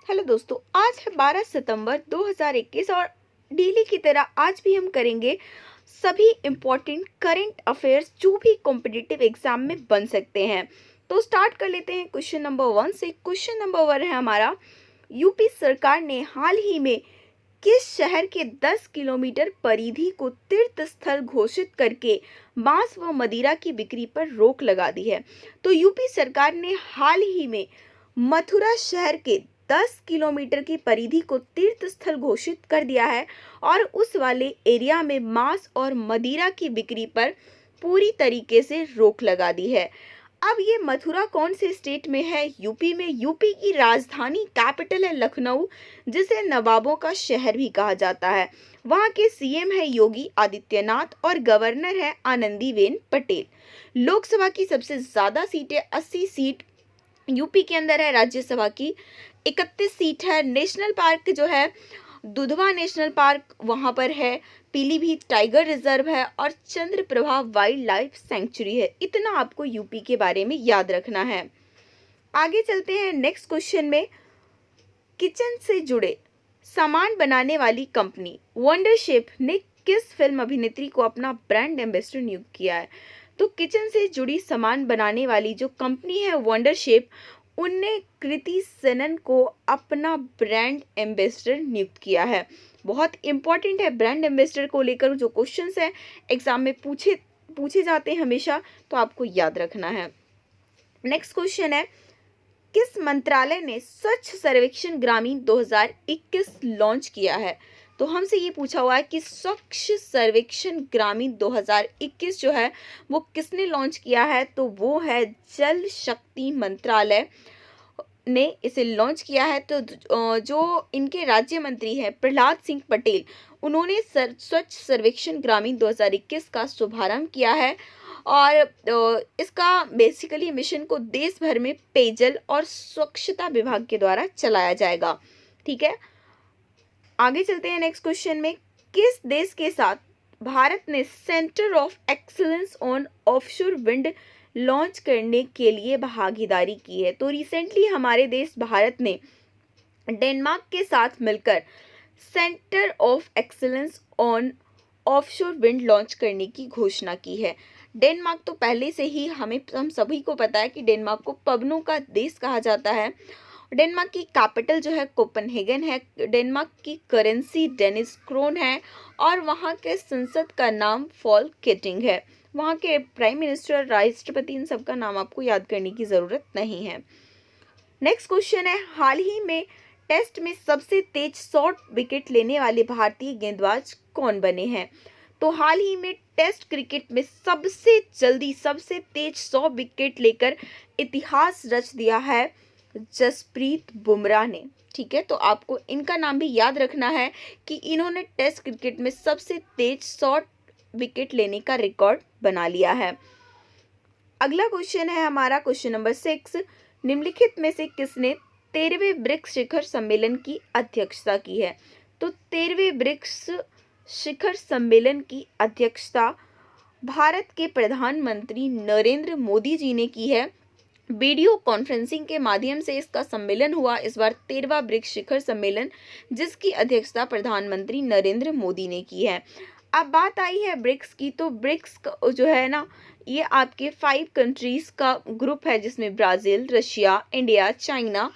Hello दोस्तों, आज है 12 सितंबर 2021 और डेली की तरह आज भी हम करेंगे सभी इम्पोर्टेंट करंट अफेयर्स जो भी कॉम्पिटिटिव एग्जाम में बन सकते हैं। तो स्टार्ट कर लेते हैं क्वेश्चन नंबर 1 से। क्वेश्चन नंबर 1 है हमारा, यूपी सरकार ने हाल ही में किस शहर के 10 किलोमीटर परिधि को तीर्थ स्थल घोषित करके मांस व मदिरा की बिक्री पर रोक लगा दी है। तो यूपी सरकार ने हाल ही में मथुरा शहर के 10 किलोमीटर की परिधि को तीर्थ स्थल घोषित कर दिया है और उस वाले एरिया में मांस और मदिरा की बिक्री पर पूरी तरीके से रोक लगा दी है। अब ये मथुरा कौन से स्टेट में है? यूपी में। यूपी की राजधानी कैपिटल है लखनऊ, जिसे नवाबों का शहर भी कहा जाता है। वहाँ के सीएम है योगी आदित्यनाथ और गवर्नर है आनंदीबेन पटेल। लोकसभा की सबसे ज्यादा सीटें 80 सीट यूपी के अंदर है। राज्यसभा की 31 सीट है। नेशनल पार्क जो है दुधवा नेशनल पार्क वहां पर है। पीलीभीत टाइगर रिजर्व है और चंद्रप्रभा वाइल्ड लाइफ सेंचुरी है। इतना आपको यूपी के बारे में याद रखना है। आगे चलते हैं नेक्स्ट क्वेश्चन में। किचन से जुड़े सामान बनाने वाली कंपनी वंडर शेप ने किस फिल्म अभिनेत्री को अपना ब्रांड एम्बेसडर नियुक्त किया है? तो किचन से जुड़ी सामान बनाने वाली जो कंपनी है वंडर शेप, उनने कृति सेनन को अपना ब्रांड एम्बेसडर नियुक्त किया है। बहुत इंपॉर्टेंट है ब्रांड एम्बेसडर को लेकर जो क्वेश्चंस हैं एग्जाम में पूछे जाते हैं हमेशा, तो आपको याद रखना है। नेक्स्ट क्वेश्चन है, किस मंत्रालय ने स्वच्छ सर्वेक्षण ग्रामीण 2021 लॉन्च किया है? तो हमसे ये पूछा हुआ है कि स्वच्छ सर्वेक्षण ग्रामीण 2021 जो है वो किसने लॉन्च किया है? तो वो है जल शक्ति मंत्रालय ने इसे लॉन्च किया है। तो जो इनके राज्य मंत्री हैं प्रहलाद सिंह पटेल, उन्होंने स्वच्छ सर्वेक्षण ग्रामीण 2021 का शुभारंभ किया है और इसका बेसिकली मिशन को देश भर में पेयजल और स्वच्छता विभाग के द्वारा चलाया जाएगा। ठीक है, आगे चलते हैं नेक्स्ट क्वेश्चन में। किस देश के साथ भारत ने centre of excellence on offshore wind launch करने के लिए भागीदारी की है? तो रिसेंटली हमारे देश भारत ने डेनमार्क के साथ मिलकर centre of excellence on offshore wind launch करने की घोषणा की है। डेनमार्क तो पहले से ही हम सभी को पता है कि डेनमार्क को पवनों का देश कहा जाता है। डेनमार्क की कैपिटल जो है कोपेनहेगन है। डेनमार्क की करेंसी डेनिश क्रोन है और वहाँ के संसद का नाम फॉल्केटिंग है। वहाँ के प्राइम मिनिस्टर, राष्ट्रपति, इन सब का नाम आपको याद करने की ज़रूरत नहीं है। नेक्स्ट क्वेश्चन है, हाल ही में टेस्ट में सबसे तेज शॉर्ट विकेट लेने वाले भारतीय गेंदबाज कौन बने हैं? तो हाल ही में टेस्ट क्रिकेट में सबसे जल्दी सबसे तेज 100 विकेट लेकर इतिहास रच दिया है जसप्रीत बुमराह ने। ठीक है, तो आपको इनका नाम भी याद रखना है कि इन्होंने टेस्ट क्रिकेट में सबसे तेज शॉर्ट विकेट लेने का रिकॉर्ड बना लिया है। अगला क्वेश्चन है हमारा क्वेश्चन नंबर 6। निम्नलिखित में से किसने 13वें ब्रिक्स शिखर सम्मेलन की अध्यक्षता की है? तो 13वें ब्रिक्स शिखर सम्मेलन की अध्यक्षता भारत के प्रधानमंत्री नरेंद्र मोदी जी ने की है। वीडियो कॉन्फ्रेंसिंग के माध्यम से इसका सम्मेलन हुआ इस बार 13वां ब्रिक्स शिखर सम्मेलन, जिसकी अध्यक्षता प्रधानमंत्री नरेंद्र मोदी ने की है। अब बात आई है ब्रिक्स की, तो ब्रिक्स जो है ना, ये आपके 5 कंट्रीज का ग्रुप है जिसमें ब्राज़ील, रशिया, इंडिया, चाइना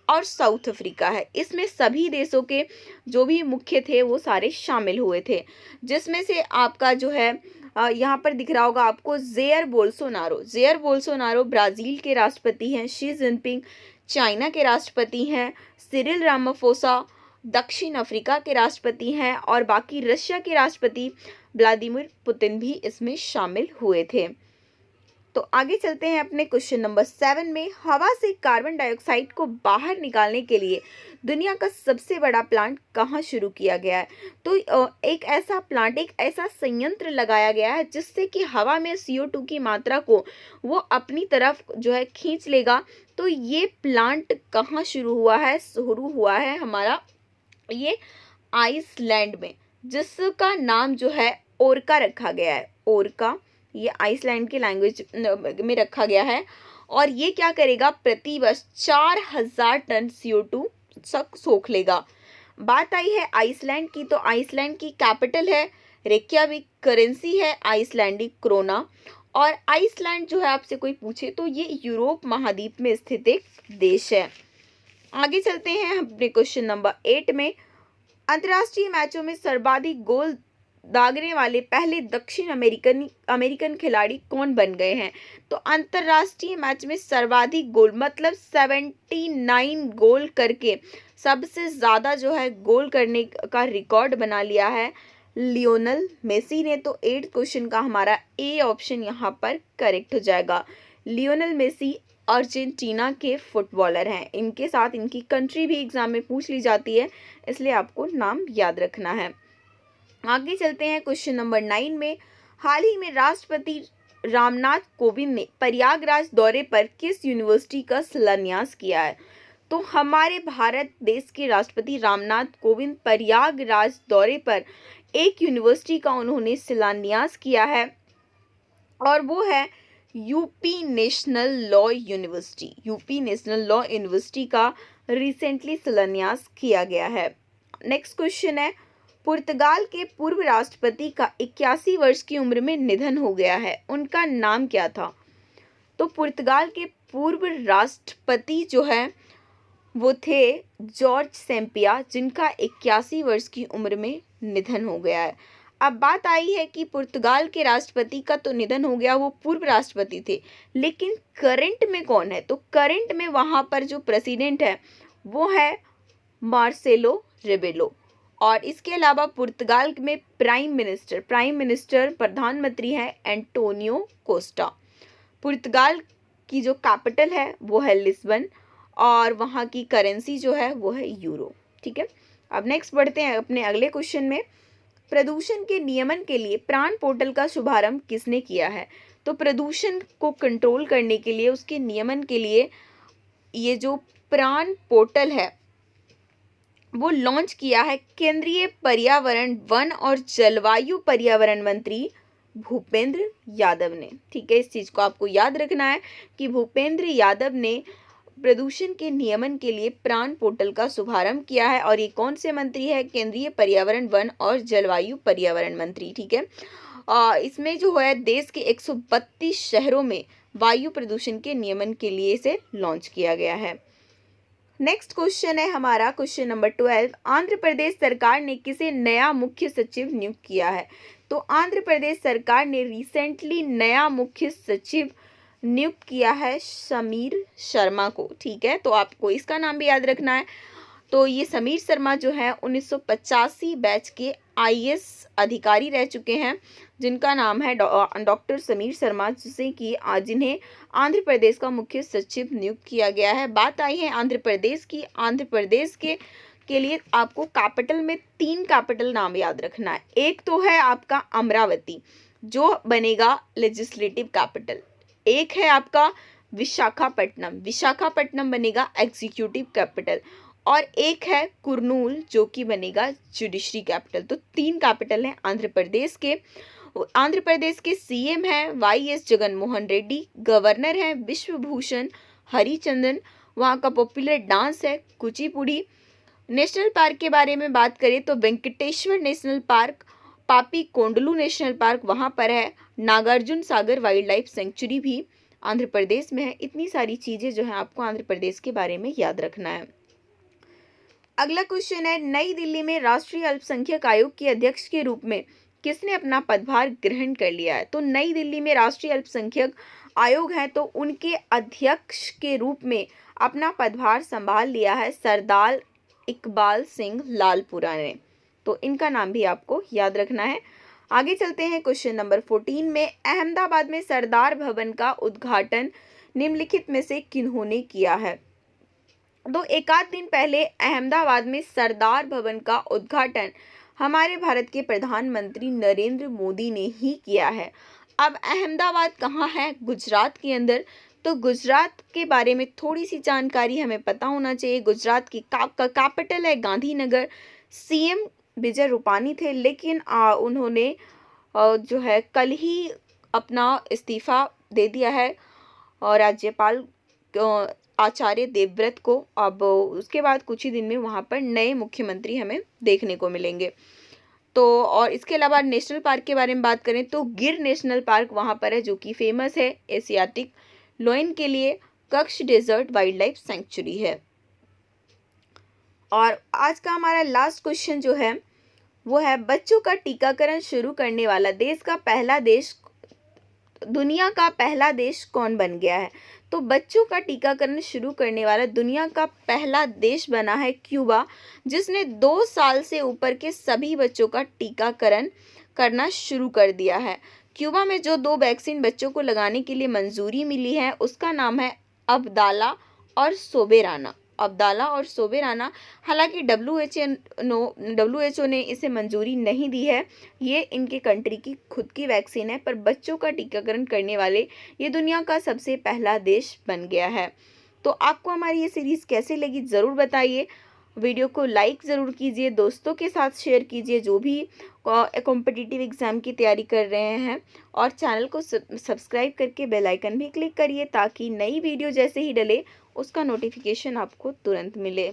और साउथ अफ्रीका है। इसमें सभी देशों के जो भी मुख्य थे वो सारे शामिल हुए थे, जिसमें से आपका जो है यहाँ पर दिख रहा होगा आपको जेयर बोल्सोनारो ब्राज़ील के राष्ट्रपति हैं। शी जिनपिंग चाइना के राष्ट्रपति हैं। सिरिल रामाफोसा दक्षिण अफ्रीका के राष्ट्रपति हैं और बाकी रशिया के राष्ट्रपति व्लादिमीर पुतिन भी इसमें शामिल हुए थे। तो आगे चलते हैं अपने क्वेश्चन नंबर 7 में। हवा से कार्बन डाइऑक्साइड को बाहर निकालने के लिए दुनिया का सबसे बड़ा प्लांट कहाँ शुरू किया गया है? तो एक ऐसा संयंत्र लगाया गया है जिससे कि हवा में CO2 की मात्रा को वो अपनी तरफ जो है खींच लेगा। तो ये प्लांट कहाँ शुरू हुआ है हमारा ये आइसलैंड में, जिसका नाम जो है ओरका रखा गया है। ओरका ये आइसलैंड की लैंग्वेज में रखा गया है और ये क्या करेगा, प्रति वर्ष 4000 टन CO2 सोख लेगा। बात आई है आइसलैंड की, तो आइसलैंड की कैपिटल है रेक्याविक, करेंसी है आइसलैंडिक क्रोना। और आइसलैंड जो है आपसे कोई पूछे तो ये यूरोप महाद्वीप में स्थित एक देश है। आगे चलते हैं अपने क्वेश्चन नंबर 8 में। अंतर्राष्ट्रीय मैचों में सर्वाधिक गोल दागने वाले पहले दक्षिण अमेरिकन खिलाड़ी कौन बन गए हैं? तो अंतर्राष्ट्रीय मैच में सर्वाधिक गोल मतलब 79 गोल करके सबसे ज़्यादा जो है गोल करने का रिकॉर्ड बना लिया है लियोनल मेसी ने। तो 8 क्वेश्चन का हमारा ए ऑप्शन यहाँ पर करेक्ट हो जाएगा। लियोनल मेसी अर्जेंटीना के फुटबॉलर हैं। इनके साथ इनकी कंट्री भी एग्जाम में पूछ ली जाती है, इसलिए आपको नाम याद रखना है। आगे चलते हैं क्वेश्चन नंबर 9 में। हाल ही में राष्ट्रपति रामनाथ कोविंद ने प्रयागराज दौरे पर किस यूनिवर्सिटी का शिलान्यास किया है? तो हमारे भारत देश के राष्ट्रपति रामनाथ कोविंद प्रयागराज दौरे पर एक यूनिवर्सिटी का उन्होंने शिलान्यास किया है और वो है UP national law university. UP national law university का रिसेंटली शिलान्यास किया गया है। नेक्स्ट क्वेश्चन है, पुर्तगाल के पूर्व राष्ट्रपति का 81 वर्ष की उम्र में निधन हो गया है, उनका नाम क्या था? तो पुर्तगाल के पूर्व राष्ट्रपति जो है वो थे जॉर्ज सेम्पिया, जिनका 81 वर्ष की उम्र में निधन हो गया है। अब बात आई है कि पुर्तगाल के राष्ट्रपति का तो निधन हो गया, वो पूर्व राष्ट्रपति थे, लेकिन करंट में कौन है? तो करंट में वहाँ पर जो प्रेसिडेंट है वो है मार्सेलो रेबेलो। और इसके अलावा पुर्तगाल में प्राइम मिनिस्टर प्रधानमंत्री है एंटोनियो कोस्टा। पुर्तगाल की जो कैपिटल है वो है लिस्बन और वहाँ की करेंसी जो है वो है यूरो। ठीक है, अब नेक्स्ट बढ़ते हैं अपने अगले क्वेश्चन में। प्रदूषण के नियमन के लिए प्राण पोर्टल का शुभारंभ किसने किया है? तो प्रदूषण को कंट्रोल करने के लिए, उसके नियमन के लिए ये जो प्राण पोर्टल है वो लॉन्च किया है केंद्रीय पर्यावरण, वन और जलवायु पर्यावरण मंत्री भूपेंद्र यादव ने। ठीक है, इस चीज़ को आपको याद रखना है कि भूपेंद्र यादव ने प्रदूषण के नियमन के लिए प्राण पोर्टल का शुभारंभ किया है। और ये कौन से मंत्री है? केंद्रीय पर्यावरण, वन और जलवायु पर्यावरण मंत्री। ठीक है, इसमें जो है देश के 132 शहरों में वायु प्रदूषण के नियमन के लिए इसे लॉन्च किया गया है। नेक्स्ट क्वेश्चन है हमारा क्वेश्चन नंबर 12। आंध्र प्रदेश सरकार ने किसे नया मुख्य सचिव नियुक्त किया है? तो आंध्र प्रदेश सरकार ने रिसेंटली नया मुख्य सचिव नियुक्त किया है समीर शर्मा को। ठीक है, तो आपको इसका नाम भी याद रखना है। तो ये समीर शर्मा जो है 1985 बैच के IAS अधिकारी रह चुके हैं, जिनका नाम है डॉक्टर समीर शर्मा, जिन्हें आंध्र प्रदेश का मुख्य सचिव नियुक्त किया गया है। बात आई है आंध्र प्रदेश की। आंध्र प्रदेश के लिए आपको कैपिटल में 3 कैपिटल नाम याद रखना है। एक तो है आपका अमरावती जो बनेगा लेजिस्लेटिव कैपिटल, एक है आपका विशाखापट्टनम बनेगा एग्जीक्यूटिव कैपिटल, और एक है कुर्नूल जो कि बनेगा जुडिशरी कैपिटल। तो 3 कैपिटल हैं आंध्र प्रदेश के। आंध्र प्रदेश के CM है YS जगनमोहन रेड्डी, गवर्नर है विश्वभूषण हरिचंदन, वहाँ का पॉपुलर डांस है कुचिपुड़ी। नेशनल पार्क के बारे में बात करें तो वेंकटेश्वर नेशनल पार्क, पापी कोंडलू नेशनल पार्क वहाँ पर है, Nagarjuna Sagar wild life sanctuary भी आंध्र प्रदेश में है। इतनी सारी चीज़ें जो है आपको आंध्र प्रदेश के बारे में याद रखना है। अगला क्वेश्चन है, नई दिल्ली में राष्ट्रीय अल्पसंख्यक आयोग के अध्यक्ष के रूप में किसने अपना पदभार ग्रहण कर लिया है? तो नई दिल्ली में राष्ट्रीय अल्पसंख्यक आयोग है, तो उनके अध्यक्ष के रूप में अपना पदभार संभाल लिया है सरदार इकबाल सिंह लालपुरा ने। तो इनका नाम भी आपको याद रखना है। आगे चलते हैं क्वेश्चन नंबर 14 में। अहमदाबाद में सरदार भवन का उद्घाटन निम्नलिखित में से किन्होंने किया है? तो एक आध दिन पहले अहमदाबाद में सरदार भवन का उद्घाटन हमारे भारत के प्रधानमंत्री नरेंद्र मोदी ने ही किया है। अब अहमदाबाद कहाँ है? गुजरात के अंदर। तो गुजरात के बारे में थोड़ी सी जानकारी हमें पता होना चाहिए। गुजरात की कैपिटल है गांधीनगर। CM विजय रूपानी थे, लेकिन उन्होंने जो है कल ही अपना इस्तीफा दे दिया है और राज्यपाल आचार्य देवव्रत को। अब उसके बाद कुछ ही दिन में वहाँ पर नए मुख्यमंत्री हमें देखने को मिलेंगे। तो और इसके अलावा नेशनल पार्क के बारे में बात करें तो गिर नेशनल पार्क वहाँ पर है, जो कि फेमस है एशियाटिक लोयन के लिए। Kutch desert wildlife sanctuary है। और आज का हमारा लास्ट क्वेश्चन जो है वो है, बच्चों का टीकाकरण शुरू करने वाला दुनिया का पहला देश कौन बन गया है? तो बच्चों का टीकाकरण शुरू करने वाला दुनिया का पहला देश बना है क्यूबा, जिसने 2 साल से ऊपर के सभी बच्चों का टीकाकरण करना शुरू कर दिया है। क्यूबा में जो 2 वैक्सीन बच्चों को लगाने के लिए मंजूरी मिली है उसका नाम है अब्दाला और सोबेराना। हालांकि डब्ल्यूएचओ ने इसे मंजूरी नहीं दी है, ये इनके कंट्री की खुद की वैक्सीन है, पर बच्चों का टीकाकरण करने वाले ये दुनिया का सबसे पहला देश बन गया है। तो आपको हमारी ये सीरीज़ कैसे लगी ज़रूर बताइए। वीडियो को लाइक ज़रूर कीजिए, दोस्तों के साथ शेयर कीजिए जो भी कॉम्पिटिटिव एग्ज़ाम की तैयारी कर रहे हैं, और चैनल को सब्सक्राइब करके बेल आइकन भी क्लिक करिए ताकि नई वीडियो जैसे ही डले उसका नोटिफिकेशन आपको तुरंत मिले।